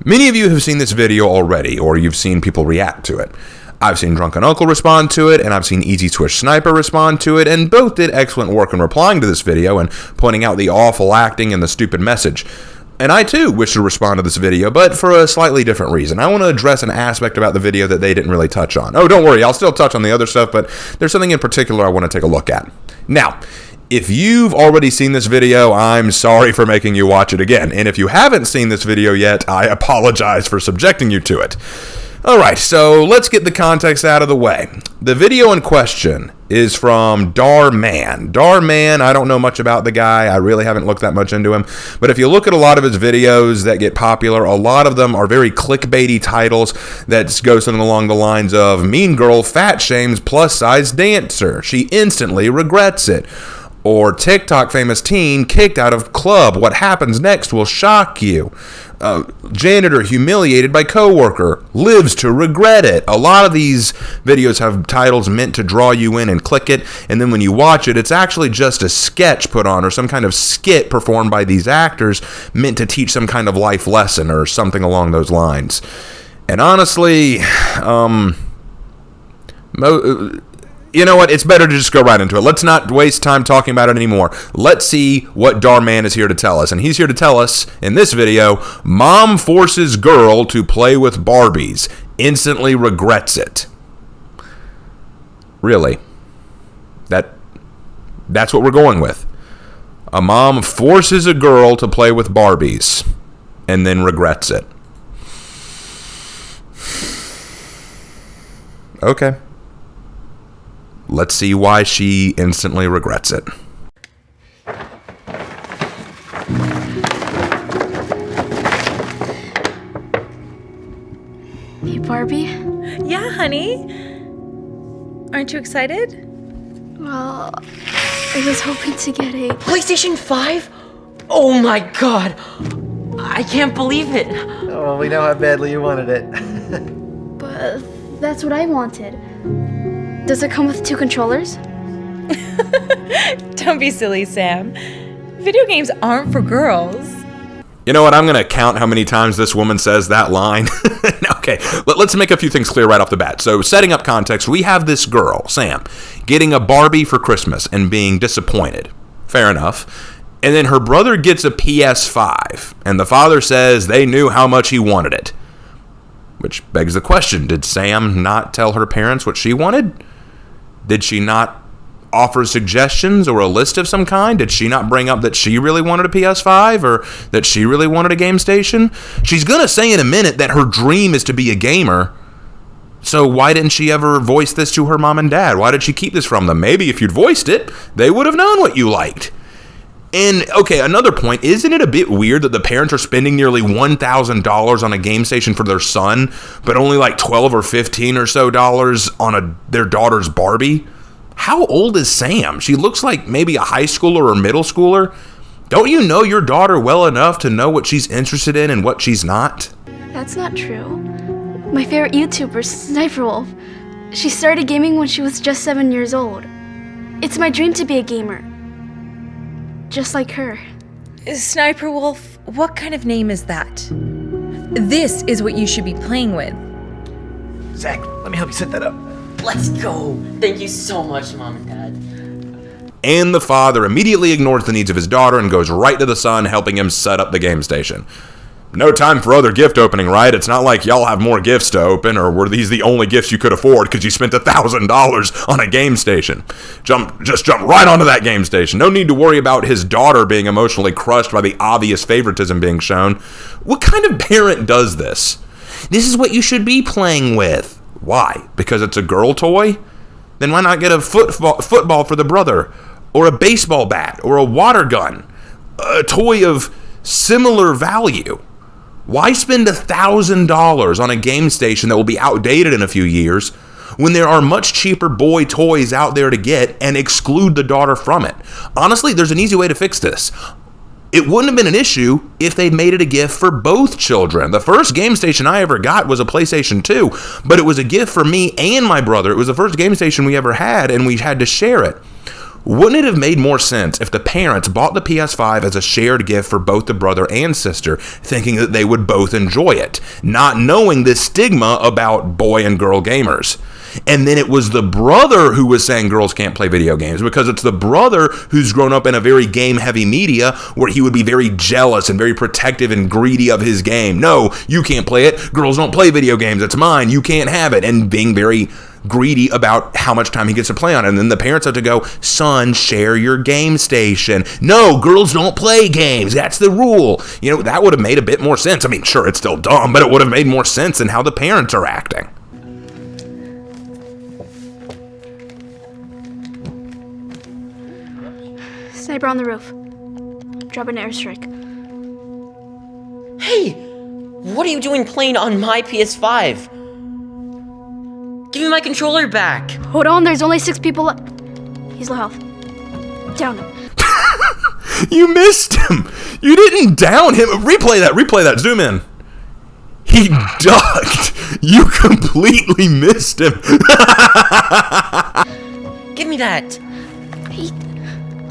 Many of you have seen this video already, or you've seen people react to it. I've seen Drunken Uncle respond to it, and I've seen Easy Swish Sniper respond to it, and both did excellent work in replying to this video and pointing out the awful acting and the stupid message. And I too wish to respond to this video, but for a slightly different reason. I want to address an aspect about the video that they didn't really touch on. Oh, don't worry, I'll still touch on the other stuff, but there's something in particular I want to take a look at. Now, if you've already seen this video, I'm sorry for making you watch it again. And if you haven't seen this video yet, I apologize for subjecting you to it. Alright, so let's get the context out of the way. The video in question is from Dhar Mann. Dhar Mann, I don't know much about the guy. I really haven't looked that much into him. But if you look at a lot of his videos that get popular, a lot of them are very clickbaity titles that go something along the lines of Mean Girl Fat Shames Plus Size Dancer. She instantly regrets it. Or TikTok famous teen kicked out of club. What happens next will shock you. Janitor humiliated by coworker, lives to regret it. A lot of these videos have titles meant to draw you in and click it, and then when you watch it, it's actually just a sketch put on or some kind of skit performed by these actors meant to teach some kind of life lesson or something along those lines. And honestly, you know what? It's better to just go right into it. Let's not waste time talking about it anymore. Let's see what Dhar Mann is here to tell us. And he's here to tell us, in this video, mom forces girl to play with Barbies. Instantly regrets it. Really? That's what we're going with. A mom forces a girl to play with Barbies and then regrets it. Okay. Let's see why she instantly regrets it. Hey, Barbie. Yeah, honey. Aren't you excited? Well, I was hoping to get a... PlayStation 5? Oh my god! I can't believe it! Oh, we know how badly you wanted it. But that's what I wanted. Does it come with 2 controllers? Don't be silly, Sam. Video games aren't for girls. You know what? I'm going to count how many times this woman says that line. Okay, let's make a few things clear right off the bat. So, setting up context, we have this girl, Sam, getting a Barbie for Christmas and being disappointed. Fair enough. And then her brother gets a PS5, and the father says they knew how much he wanted it. Which begs the question, did Sam not tell her parents what she wanted? Did she not offer suggestions or a list of some kind? Did she not bring up that she really wanted a PS5 or that she really wanted a game station? She's going to say in a minute that her dream is to be a gamer. So why didn't she ever voice this to her mom and dad? Why did she keep this from them? Maybe if you'd voiced it, they would have known what you liked. And, okay, another point, isn't it a bit weird that the parents are spending nearly $1,000 on a game station for their son, but only like $12 or $15 or so dollars on their daughter's Barbie? How old is Sam? She looks like maybe a high schooler or middle schooler. Don't you know your daughter well enough to know what she's interested in and what she's not? That's not true. My favorite YouTuber, SSSniperwolf, she started gaming when she was just 7 years old. It's my dream to be a gamer. Just like her. Sniperwolf, what kind of name is that? This is what you should be playing with. Zach, let me help you set that up. Let's go! Thank you so much, Mom and Dad. And the father immediately ignores the needs of his daughter and goes right to the son, helping him set up the game station. No time for other gift opening, right? It's not like y'all have more gifts to open, or were these the only gifts you could afford because you spent $1,000 on a game station? Just jump right onto that game station. No need to worry about his daughter being emotionally crushed by the obvious favoritism being shown. What kind of parent does this? This is what you should be playing with. Why? Because it's a girl toy? Then why not get a football for the brother? Or a baseball bat? Or a water gun? A toy of similar value? Why spend $1,000 on a game station that will be outdated in a few years when there are much cheaper boy toys out there to get and exclude the daughter from it? Honestly, there's an easy way to fix this. It wouldn't have been an issue if they'd made it a gift for both children. The first game station I ever got was a PlayStation 2, but it was a gift for me and my brother. It was the first game station we ever had, and we had to share it. Wouldn't it have made more sense if the parents bought the PS5 as a shared gift for both the brother and sister, thinking that they would both enjoy it, not knowing the stigma about boy and girl gamers? And then it was the brother who was saying girls can't play video games because it's the brother who's grown up in a very game-heavy media where he would be very jealous and very protective and greedy of his game. No, you can't play it. Girls don't play video games. It's mine. You can't have it. And being very greedy about how much time he gets to play on it. And then the parents have to go, son, share your game station. No, girls don't play games. That's the rule. You know, that would have made a bit more sense. I mean, sure, it's still dumb, but it would have made more sense in how the parents are acting. Sniper on the roof. Drop an airstrike. Hey! What are you doing playing on my PS5? Give me my controller back! Hold on, there's only 6 people left. He's low health. Down him. You missed him. You didn't down him. Replay that. Zoom in. He ducked. You completely missed him. Give me that!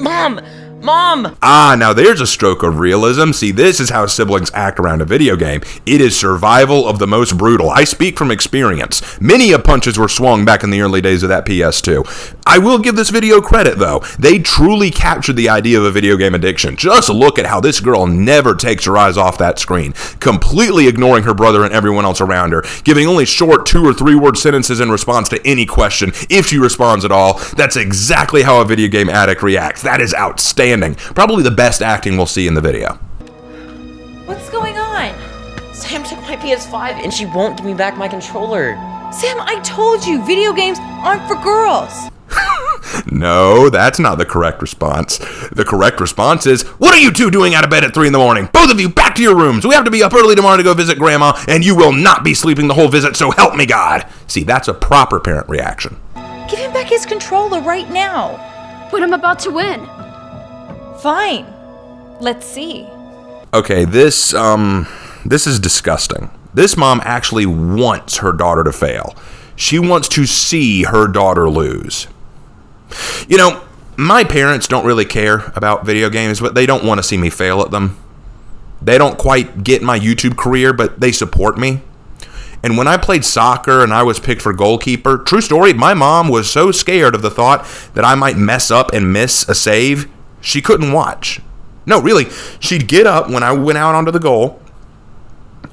Mom! Mom! Ah, now there's a stroke of realism. See, this is how siblings act around a video game. It is survival of the most brutal. I speak from experience. Many punches were swung back in the early days of that PS2. I will give this video credit, though. They truly captured the idea of a video game addiction. Just look at how this girl never takes her eyes off that screen, completely ignoring her brother and everyone else around her, giving only short 2 or 3 word sentences in response to any question, if she responds at all. That's exactly how a video game addict reacts. That is outstanding. Probably the best acting we'll see in the video. What's going on? Sam took my PS5 and she won't give me back my controller. Sam, I told you, video games aren't for girls. No, that's not the correct response. The correct response is, what are you two doing out of bed at 3 in the morning? Both of you back to your rooms. We have to be up early tomorrow to go visit Grandma, and you will not be sleeping the whole visit, so help me God. See, that's a proper parent reaction. Give him back his controller right now. But I'm about to win. Fine. Let's see. Okay, this is disgusting. This mom actually wants her daughter to fail. She wants to see her daughter lose. You know, my parents don't really care about video games, but they don't want to see me fail at them. They don't quite get my YouTube career, but they support me. And when I played soccer and I was picked for goalkeeper, true story, my mom was so scared of the thought that I might mess up and miss a save, she couldn't watch. No, really, she'd get up when I went out onto the goal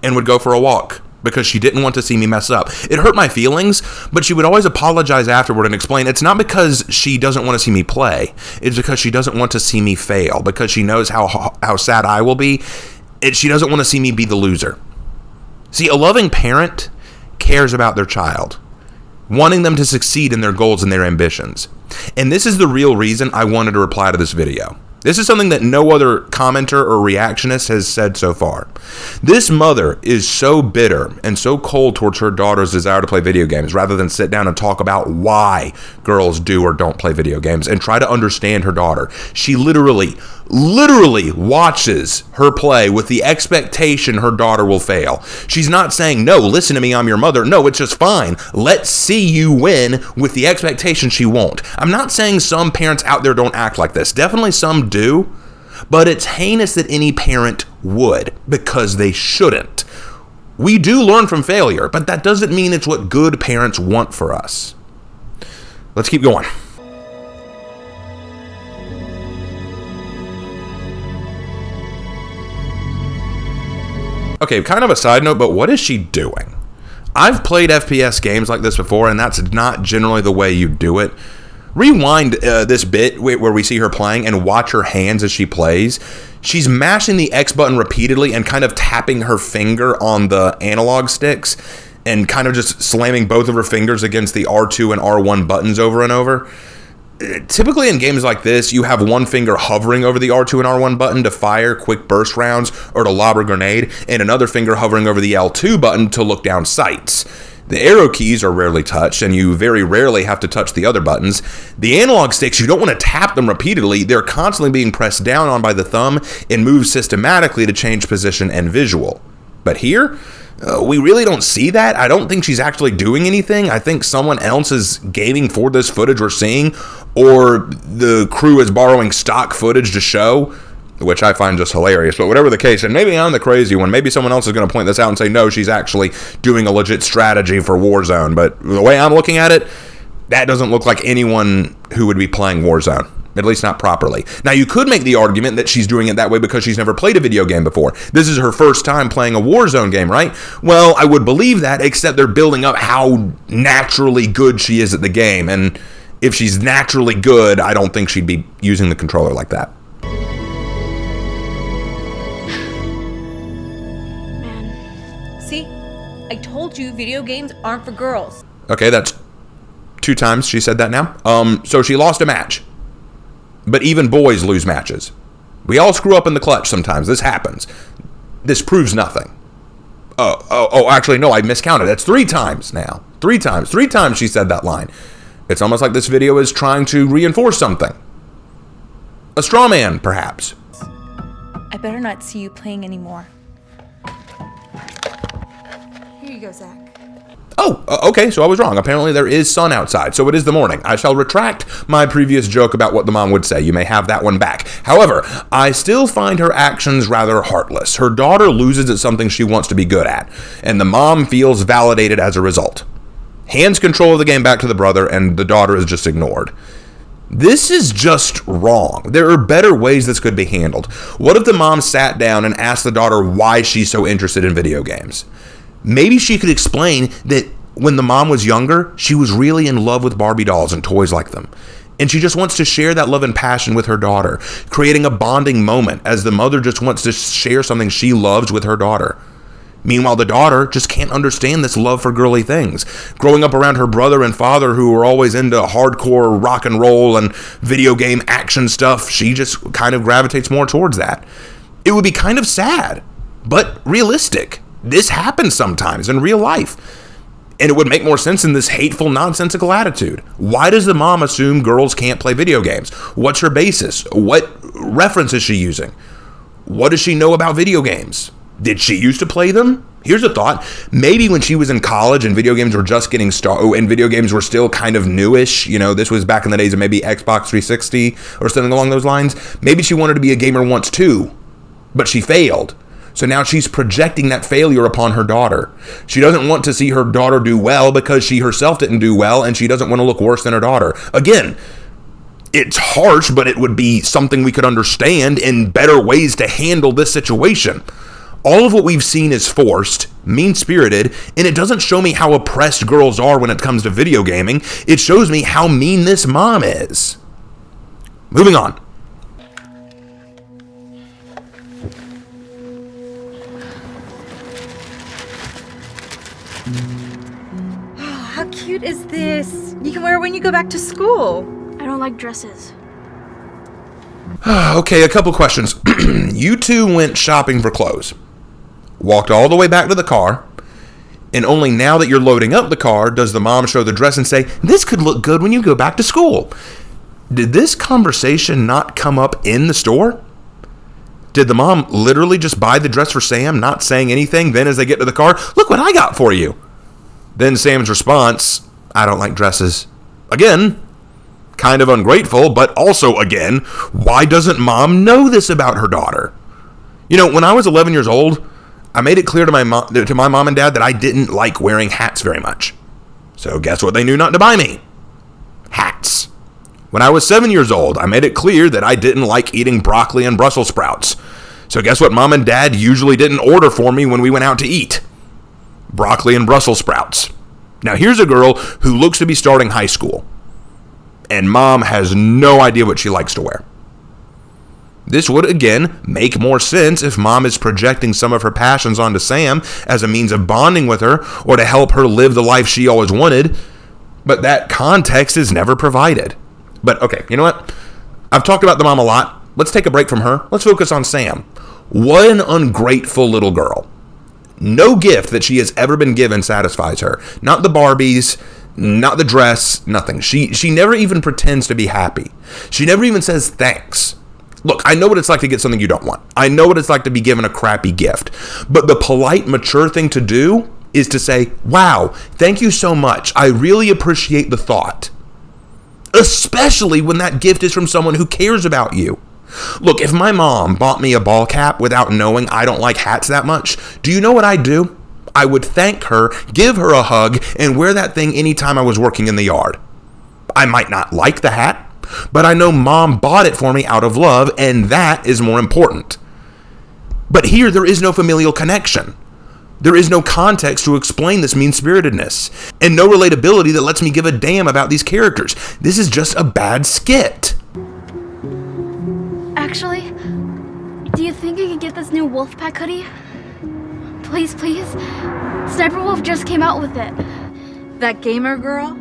and would go for a walk because she didn't want to see me mess up. It hurt my feelings, but she would always apologize afterward and explain it's not because she doesn't want to see me play. It's because she doesn't want to see me fail, because she knows how sad I will be. She doesn't want to see me be the loser. See, a loving parent cares about their child, wanting them to succeed in their goals and their ambitions. And this is the real reason I wanted to reply to this video. This is something that no other commenter or reactionist has said so far. This mother is so bitter and so cold towards her daughter's desire to play video games rather than sit down and talk about why girls do or don't play video games and try to understand her daughter. She literally watches her play with the expectation her daughter will fail. She's not saying, no, listen to me, I'm your mother. No, it's just fine. Let's see you win, with the expectation she won't. I'm not saying some parents out there don't act like this. Definitely some do, but it's heinous that any parent would, because they shouldn't. We do learn from failure, but that doesn't mean it's what good parents want for us. Let's keep going. Okay, kind of a side note, but what is she doing? I've played FPS games like this before, and that's not generally the way you do it. Rewind this bit where we see her playing and watch her hands as she plays. She's mashing the X button repeatedly and kind of tapping her finger on the analog sticks and kind of just slamming both of her fingers against the R2 and R1 buttons over and over. Typically in games like this, you have one finger hovering over the R2 and R1 button to fire quick burst rounds or to lob a grenade, and another finger hovering over the L2 button to look down sights. The arrow keys are rarely touched, and you very rarely have to touch the other buttons. The analog sticks, you don't want to tap them repeatedly. They're constantly being pressed down on by the thumb and moved systematically to change position and visual. But here, we really don't see that. I don't think she's actually doing anything. I think someone else is gaming for this footage we're seeing, or the crew is borrowing stock footage to show, which I find just hilarious. But whatever the case, and maybe I'm the crazy one, maybe someone else is going to point this out and say, no, she's actually doing a legit strategy for Warzone. But the way I'm looking at it, that doesn't look like anyone who would be playing Warzone, at least not properly. Now, you could make the argument that she's doing it that way because she's never played a video game before. This is her first time playing a Warzone game, right? Well, I would believe that, except they're building up how naturally good she is at the game. And if she's naturally good, I don't think she'd be using the controller like that. See? I told you video games aren't for girls. Okay, that's 2 times she said that now. So she lost a match. But even boys lose matches. We all screw up in the clutch sometimes. This happens. This proves nothing. Actually, no, I miscounted. That's 3 times now. 3 times. 3 times she said that line. It's almost like this video is trying to reinforce something. A straw man, perhaps. I better not see you playing anymore. Here you go, Zach. Okay, so I was wrong. Apparently there is sun outside, so it is the morning. I shall retract my previous joke about what the mom would say. You may have that one back. However, I still find her actions rather heartless. Her daughter loses at something she wants to be good at, and the mom feels validated as a result. Hands control of the game back to the brother, and the daughter is just ignored. This is just wrong. There are better ways this could be handled. What if the mom sat down and asked the daughter why she's so interested in video games? Maybe she could explain that when the mom was younger, she was really in love with Barbie dolls and toys like them. And she just wants to share that love and passion with her daughter, creating a bonding moment as the mother just wants to share something she loves with her daughter. Meanwhile, the daughter just can't understand this love for girly things. Growing up around her brother and father who were always into hardcore rock and roll and video game action stuff, she just kind of gravitates more towards that. It would be kind of sad, but realistic. This happens sometimes in real life. And it would make more sense in this hateful, nonsensical attitude. Why does the mom assume girls can't play video games? What's her basis? What reference is she using? What does she know about video games? Did she used to play them? Here's a thought. Maybe when she was in college and video games were just getting started, and video games were still kind of newish, this was back in the days of maybe Xbox 360 or something along those lines. Maybe she wanted to be a gamer once too, but she failed. So now she's projecting that failure upon her daughter. She doesn't want to see her daughter do well because she herself didn't do well, and she doesn't want to look worse than her daughter. Again, it's harsh, but it would be something we could understand in better ways to handle this situation. All of what we've seen is forced, mean-spirited, and it doesn't show me how oppressed girls are when it comes to video gaming. It shows me how mean this mom is. Moving on. How cute is this? You can wear it when you go back to school. I don't like dresses. Okay, a couple questions. You two went shopping for clothes. Walked all the way back to the car, and only now that you're loading up the car does the mom show the dress and say, this could look good when you go back to school. Did this conversation not come up in the store? Did the mom literally just buy the dress for Sam, not saying anything? Then as they get to the car, look what I got for you. Then Sam's response, I don't like dresses. Again, kind of ungrateful, but also again, why doesn't mom know this about her daughter? When I was 11 years old, I made it clear to my mom and dad that I didn't like wearing hats very much. So guess what they knew not to buy me? Hats. When I was 7 years old, I made it clear that I didn't like eating broccoli and Brussels sprouts. So guess what mom and dad usually didn't order for me when we went out to eat? Broccoli and Brussels sprouts. Now here's a girl who looks to be starting high school, and mom has no idea what she likes to wear. This would, again, make more sense if mom is projecting some of her passions onto Sam as a means of bonding with her or to help her live the life she always wanted, but that context is never provided. But okay, you know what? I've talked about the mom a lot. Let's take a break from her. Let's focus on Sam. What an ungrateful little girl. No gift that she has ever been given satisfies her. Not the Barbies, not the dress, nothing. She never even pretends to be happy. She never even says thanks. Look, I know what it's like to get something you don't want. I know what it's like to be given a crappy gift. But the polite, mature thing to do is to say, wow, thank you so much. I really appreciate the thought. especially when that gift is from someone who cares about you. Look, if my mom bought me a ball cap without knowing I don't like hats that much, do you know what I'd do? I would thank her, give her a hug, and wear that thing anytime I was working in the yard. I might not like the hat, but I know Mom bought it for me out of love, and that is more important. But here, there is no familial connection. There is no context to explain this mean-spiritedness, and no relatability that lets me give a damn about these characters. This is just a bad skit. Actually, do you think I could get this new Wolfpack hoodie? Please, please? Sniper Wolf just came out with it. That gamer girl?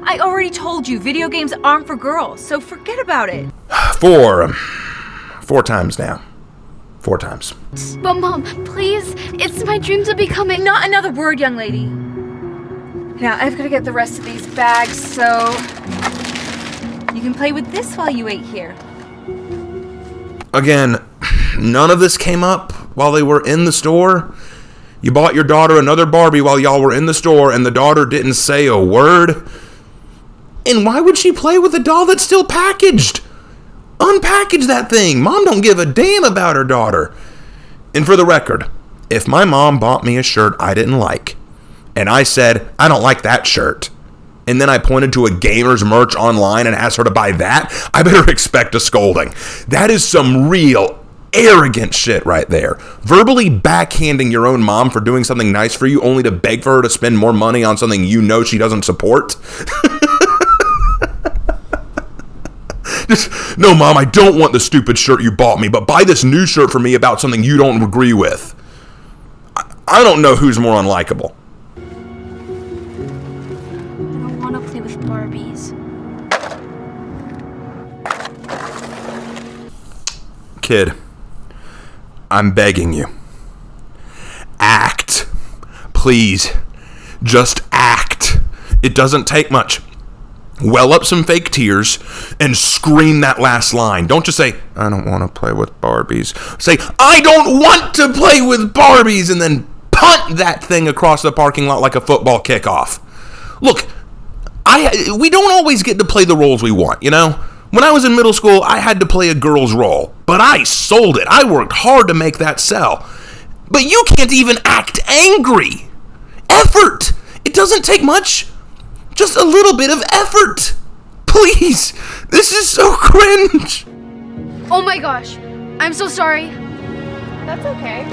I already told you, video games aren't for girls, so forget about it. Four times now. 4 times. But Mom, please, it's my dream to become a... Not another word, young lady. Now, I've got to get the rest of these bags, so you can play with this while you wait here. Again, none of this came up while they were in the store. You bought your daughter another Barbie while y'all were in the store, and the daughter didn't say a word. And why would she play with a doll that's still packaged? Unpackage that thing. Mom don't give a damn about her daughter. And for the record, if my mom bought me a shirt I didn't like, and I said, I don't like that shirt, and then I pointed to a gamer's merch online and asked her to buy that, I better expect a scolding. That is some real arrogant shit right there. Verbally backhanding your own mom for doing something nice for you only to beg for her to spend more money on something you know she doesn't support. Just, no, Mom, I don't want the stupid shirt you bought me, but buy this new shirt for me about something you don't agree with. I don't know who's more unlikable. I don't want to play with Barbies. Kid, I'm begging you. Act. Please. Just act. It doesn't take much. Well up some fake tears and scream that last line. Don't just say, I don't want to play with Barbies. Say, I don't want to play with Barbies, and then punt that thing across the parking lot like a football kickoff. Look, we don't always get to play the roles we want, you know? When I was in middle school, I had to play a girl's role, but I sold it. I worked hard to make that sell. But you can't even act angry. Effort. It doesn't take much. Just a little bit of effort. Please. This is so cringe. Oh my gosh. I'm so sorry. That's okay.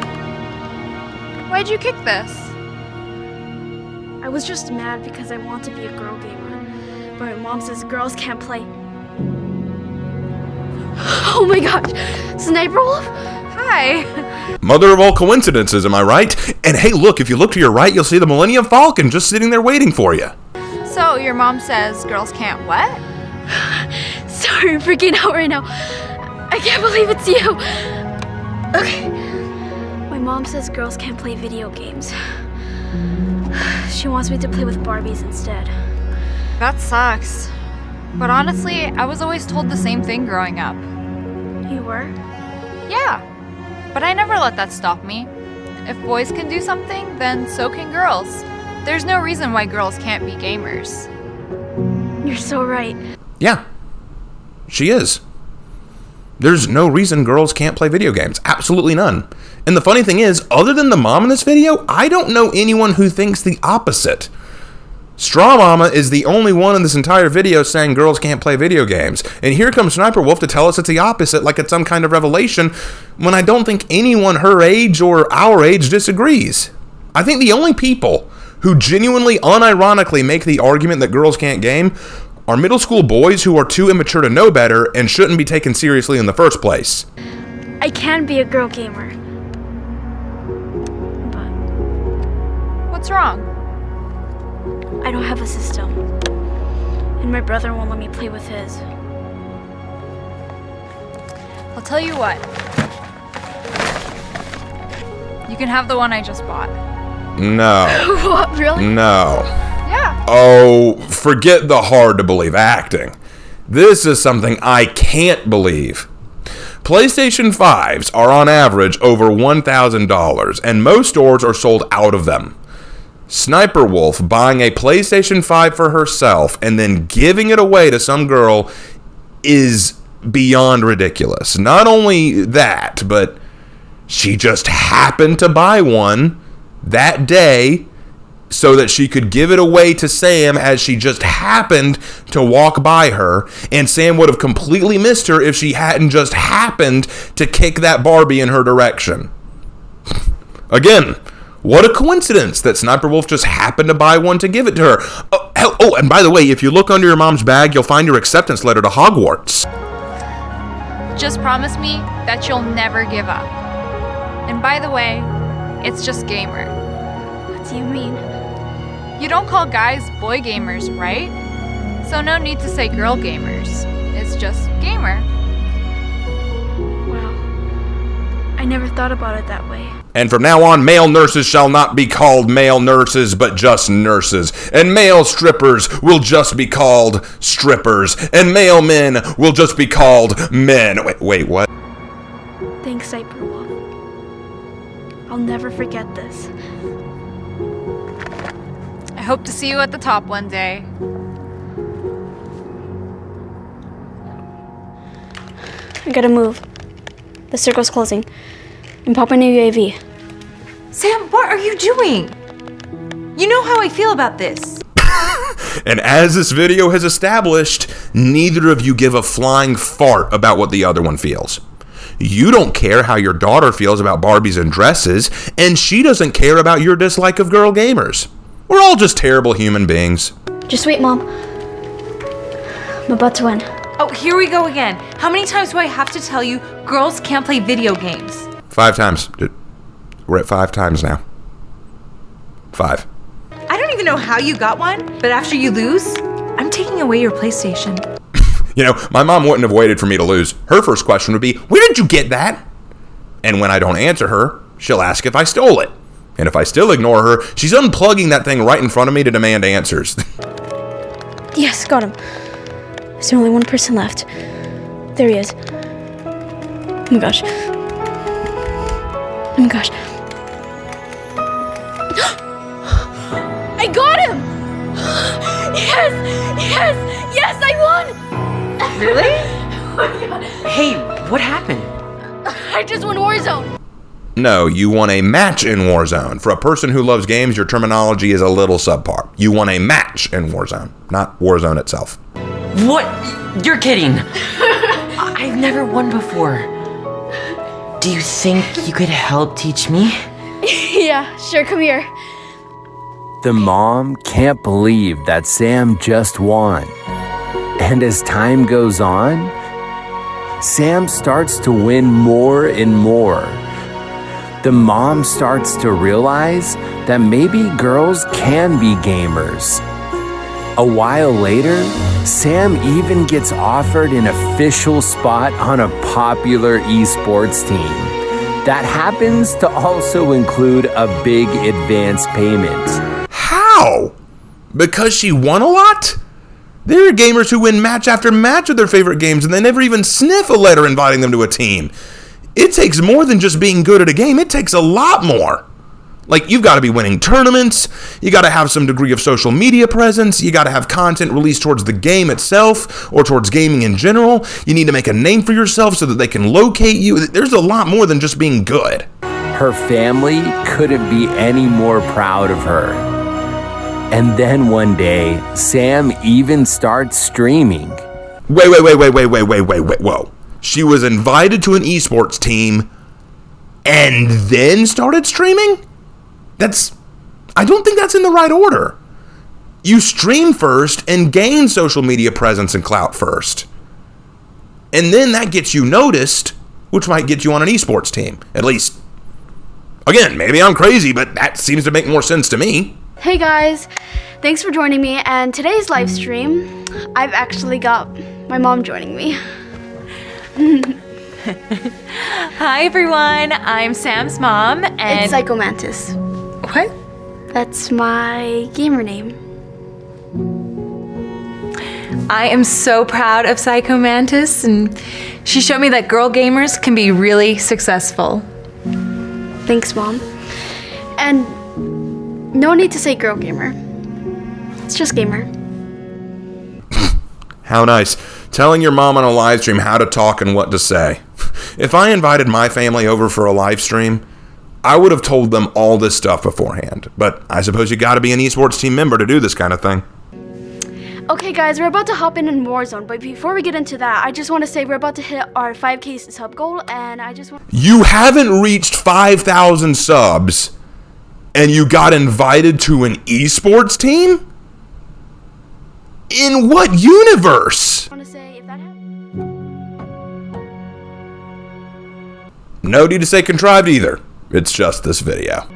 Why'd you kick this? I was just mad because I want to be a girl gamer. But my mom says girls can't play. Oh my gosh. Sniper Wolf? Hi. Mother of all coincidences, am I right? And hey, look, if you look to your right, you'll see the Millennium Falcon just sitting there waiting for you. So, your mom says girls can't what? Sorry, I'm freaking out right now. I can't believe it's you. Okay. My mom says girls can't play video games. She wants me to play with Barbies instead. That sucks. But honestly, I was always told the same thing growing up. You were? Yeah. But I never let that stop me. If boys can do something, then so can girls. There's no reason why girls can't be gamers. You're so right. Yeah, she is. There's no reason girls can't play video games. Absolutely none. And the funny thing is, other than the mom in this video, I don't know anyone who thinks the opposite. Straw Mama is the only one in this entire video saying girls can't play video games. And here comes Sniper Wolf to tell us it's the opposite, like it's some kind of revelation, when I don't think anyone her age or our age disagrees. I think the only people who genuinely, unironically make the argument that girls can't game are middle school boys who are too immature to know better and shouldn't be taken seriously in the first place. I can be a girl gamer. But What's wrong? I don't have a system. And my brother won't let me play with his. I'll tell you what. You can have the one I just bought. No. What, really? No. Yeah. Oh, forget the hard-to-believe acting. This is something I can't believe. PlayStation 5s are on average over $1,000, and most stores are sold out of them. Sniperwolf buying a PlayStation 5 for herself and then giving it away to some girl is beyond ridiculous. Not only that, but she just happened to buy one that day so that she could give it away to Sam as she just happened to walk by her, and Sam would have completely missed her if she hadn't just happened to kick that Barbie in her direction. Again, what a coincidence that Sniperwolf just happened to buy one to give it to her. Oh, and by the way, if you look under your mom's bag, you'll find your acceptance letter to Hogwarts. Just promise me that you'll never give up. And by the way, it's just gamer. What do you mean? You don't call guys boy gamers, right? So no need to say girl gamers. It's just gamer. Wow. I never thought about it that way. And from now on, male nurses shall not be called male nurses, but just nurses. And male strippers will just be called strippers. And male men will just be called men. Wait, what? Thanks, Sniperwolf. I'll never forget this. I hope to see you at the top one day. I gotta move. The circle's closing. I'm popping a UAV. Sam, what are you doing? You know how I feel about this. And as this video has established, neither of you give a flying fart about what the other one feels. You don't care how your daughter feels about Barbies and dresses, and she doesn't care about your dislike of girl gamers. We're all just terrible human beings. Just wait, Mom. I'm about to win. Oh, here we go again. How many times do I have to tell you girls can't play video games? 5 times. We're at 5 times now. 5. I don't even know how you got one, but after you lose, I'm taking away your PlayStation. You know, my mom wouldn't have waited for me to lose. Her first question would be, where did you get that? And when I don't answer her, she'll ask if I stole it. And if I still ignore her, she's unplugging that thing right in front of me to demand answers. Yes, got him. There's only one person left. There he is. Oh my gosh. Oh my gosh. I got him! Yes, I won! Really? Oh my God. Hey, what happened? I just won Warzone. No, you won a match in Warzone. For a person who loves games, your terminology is a little subpar. You won a match in Warzone, not Warzone itself. What? You're kidding. I've never won before. Do you think you could help teach me? Yeah, sure, come here. The mom can't believe that Sam just won. And as time goes on, Sam starts to win more and more. The mom starts to realize that maybe girls can be gamers. A while later, Sam even gets offered an official spot on a popular esports team that happens to also include a big advance payment. How? Because she won a lot? There are gamers who win match after match of their favorite games and they never even sniff a letter inviting them to a team. It takes more than just being good at a game. It takes a lot more. Like, you've got to be winning tournaments. You got to have some degree of social media presence. You got to have content released towards the game itself or towards gaming in general. You need to make a name for yourself so that they can locate you. There's a lot more than just being good. Her family couldn't be any more proud of her. And then one day, Sam even starts streaming. Wait, whoa. She was invited to an esports team and then started streaming? I don't think that's in the right order. You stream first and gain social media presence and clout first. And then that gets you noticed, which might get you on an esports team. At least, again, maybe I'm crazy, but that seems to make more sense to me. Hey guys, thanks for joining me, and today's live stream, I've actually got my mom joining me. Hi everyone, I'm Sam's mom and... It's Psychomantis. What? That's my gamer name. I am so proud of Psychomantis, and she showed me that girl gamers can be really successful. Thanks, Mom. And No need to say girl gamer. It's just gamer. How nice. Telling your mom on a live stream how to talk and what to say. If I invited my family over for a live stream, I would have told them all this stuff beforehand. But I suppose you gotta be an esports team member to do this kind of thing. Okay guys, we're about to hop in Warzone, but before we get into that, I just want to say we're about to hit our 5K sub goal, and I just want... You haven't reached 5,000 subs, and you got invited to an esports team? In what universe? I want to say if that happens... No need to say contrived either. It's just this video.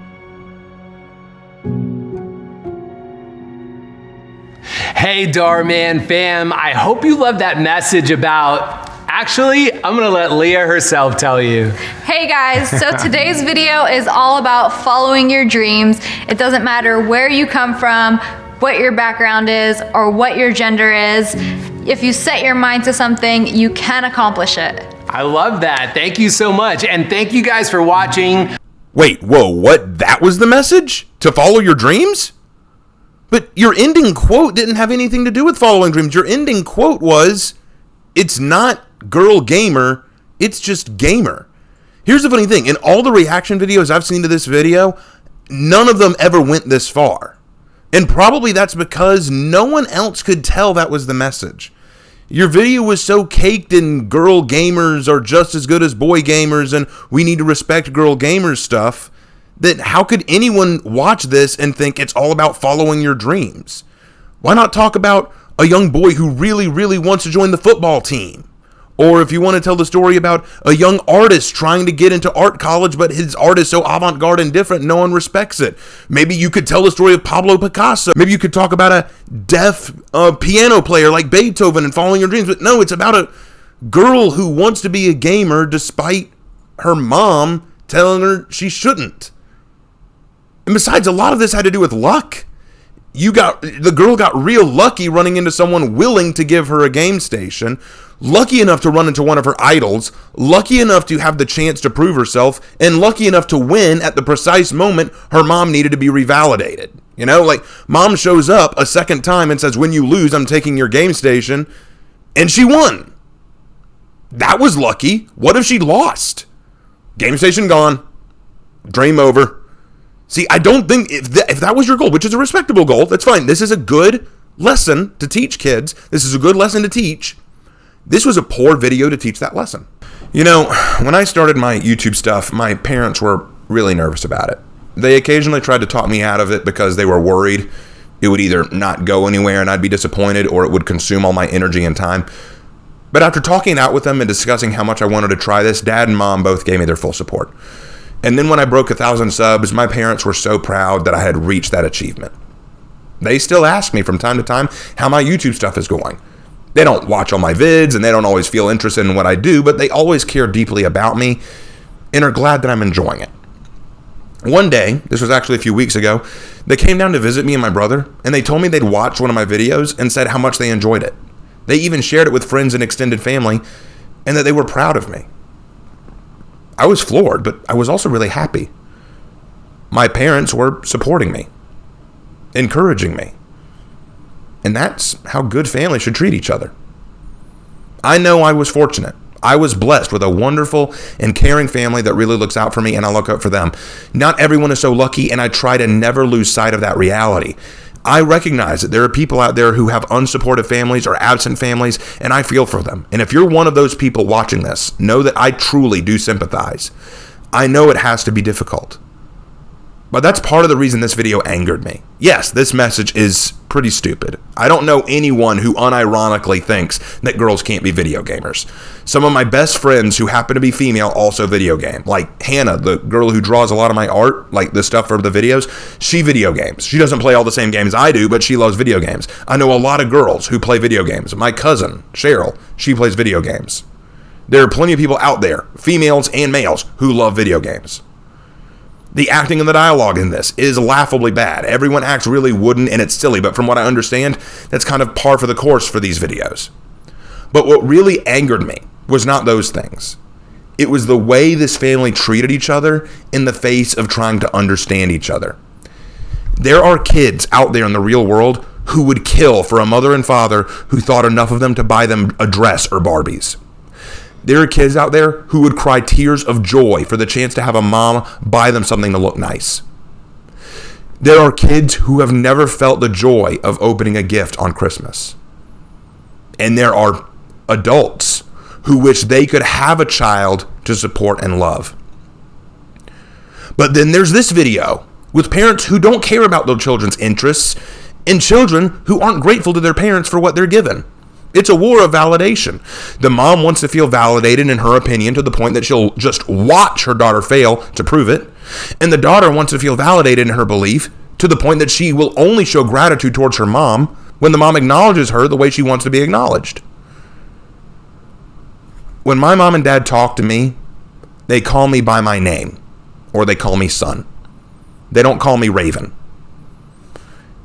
Hey, Dhar Mann fam, I hope you love that message about... Actually, I'm gonna let Leah herself tell you. Hey guys, so today's video is all about following your dreams. It doesn't matter where you come from, what your background is, or what your gender is. If you set your mind to something, you can accomplish it. I love that. Thank you so much. And thank you guys for watching. Wait, whoa, what? That was the message? To follow your dreams? But your ending quote didn't have anything to do with following dreams. Your ending quote was, it's not girl gamer, it's just gamer. Here's the funny thing. In all the reaction videos I've seen to this video, none of them ever went this far. And probably that's because no one else could tell that was the message. Your video was so caked in girl gamers are just as good as boy gamers and we need to respect girl gamers stuff, that how could anyone watch this and think it's all about following your dreams? Why not talk about a young boy who really, really wants to join the football team? Or if you want to tell the story about a young artist trying to get into art college, but his art is so avant-garde and different, no one respects it. Maybe you could tell the story of Pablo Picasso. Maybe you could talk about a deaf piano player like Beethoven and following your dreams. But no, it's about a girl who wants to be a gamer despite her mom telling her she shouldn't. And besides, a lot of this had to do with luck. The girl got real lucky running into someone willing to give her a game station, lucky enough to run into one of her idols, lucky enough to have the chance to prove herself, and lucky enough to win at the precise moment her mom needed to be revalidated. You know, like mom shows up a second time and says, when you lose, I'm taking your game station, and she won. That was lucky. What if she lost? Game station gone. Dream over. See, I don't think if that was your goal, which is a respectable goal, that's fine. This is a good lesson to teach kids. This is a good lesson to teach. This was a poor video to teach that lesson. You know, when I started my YouTube stuff, my parents were really nervous about it. They occasionally tried to talk me out of it because they were worried it would either not go anywhere and I'd be disappointed, or it would consume all my energy and time. But after talking it out with them and discussing how much I wanted to try this, Dad and Mom both gave me their full support. And then when I broke 1,000 subs, my parents were so proud that I had reached that achievement. They still ask me from time to time how my YouTube stuff is going. They don't watch all my vids and they don't always feel interested in what I do, but they always care deeply about me and are glad that I'm enjoying it. One day, this was actually a few weeks ago, they came down to visit me and my brother, and they told me they'd watched one of my videos and said how much they enjoyed it. They even shared it with friends and extended family, and that they were proud of me. I was floored, but I was also really happy. My parents were supporting me, encouraging me. And that's how good families should treat each other. I know I was fortunate. I was blessed with a wonderful and caring family that really looks out for me, and I look out for them. Not everyone is so lucky, and I try to never lose sight of that reality. I recognize that there are people out there who have unsupportive families or absent families, and I feel for them. And if you're one of those people watching this, know that I truly do sympathize. I know it has to be difficult. But that's part of the reason this video angered me. Yes, this message is pretty stupid. I don't know anyone who unironically thinks that girls can't be video gamers. Some of my best friends who happen to be female also video game. Like Hannah, the girl who draws a lot of my art, like the stuff for the videos, she video games. She doesn't play all the same games I do, but she loves video games. I know a lot of girls who play video games. My cousin, Cheryl, she plays video games. There are plenty of people out there, females and males, who love video games. The acting and the dialogue in this is laughably bad. Everyone acts really wooden and it's silly, but from what I understand, that's kind of par for the course for these videos. But what really angered me was not those things. It was the way this family treated each other in the face of trying to understand each other. There are kids out there in the real world who would kill for a mother and father who thought enough of them to buy them a dress or Barbies. There are kids out there who would cry tears of joy for the chance to have a mom buy them something to look nice. There are kids who have never felt the joy of opening a gift on Christmas. And there are adults who wish they could have a child to support and love. But then there's this video with parents who don't care about their children's interests and children who aren't grateful to their parents for what they're given. It's a war of validation. The mom wants to feel validated in her opinion to the point that she'll just watch her daughter fail to prove it. And the daughter wants to feel validated in her belief to the point that she will only show gratitude towards her mom when the mom acknowledges her the way she wants to be acknowledged. When my mom and dad talk to me, they call me by my name, or they call me son. They don't call me Raven.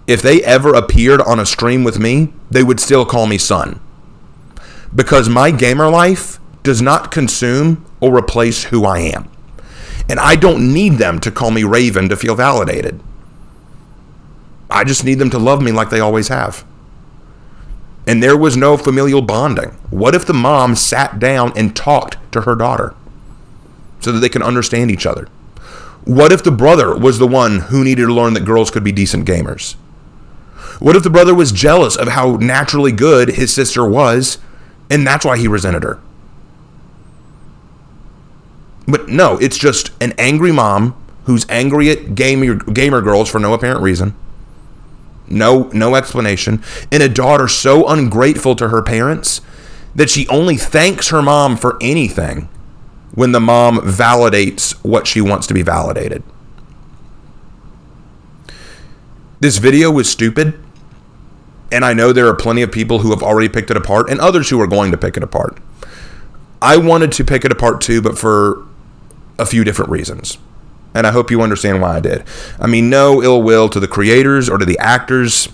If they ever appeared on a stream with me, they would still call me son. Because my gamer life does not consume or replace who I am. And I don't need them to call me Raven to feel validated. I just need them to love me like they always have. And there was no familial bonding. What if the mom sat down and talked to her daughter so that they can understand each other? What if the brother was the one who needed to learn that girls could be decent gamers? What if the brother was jealous of how naturally good his sister was, and that's why he resented her? But no, it's just an angry mom who's angry at gamer girls for no apparent reason. No explanation. And a daughter so ungrateful to her parents that she only thanks her mom for anything when the mom validates what she wants to be validated. This video was stupid, and I know there are plenty of people who have already picked it apart and others who are going to pick it apart. I wanted to pick it apart too, but for a few different reasons. And I hope you understand why I did. I mean, no ill will to the creators or to the actors.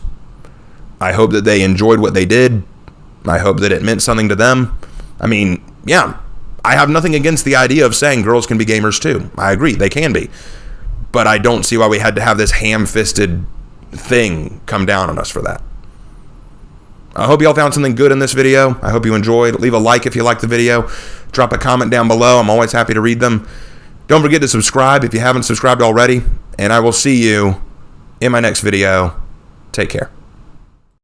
I hope that they enjoyed what they did. I hope that it meant something to them. I mean, yeah, I have nothing against the idea of saying girls can be gamers too. I agree, they can be. But I don't see why we had to have this ham-fisted thing come down on us for that. I hope y'all found something good in this video. I hope you enjoyed. Leave a like if you liked the video. Drop a comment down below. I'm always happy to read them. Don't forget to subscribe if you haven't subscribed already. And I will see you in my next video. Take care.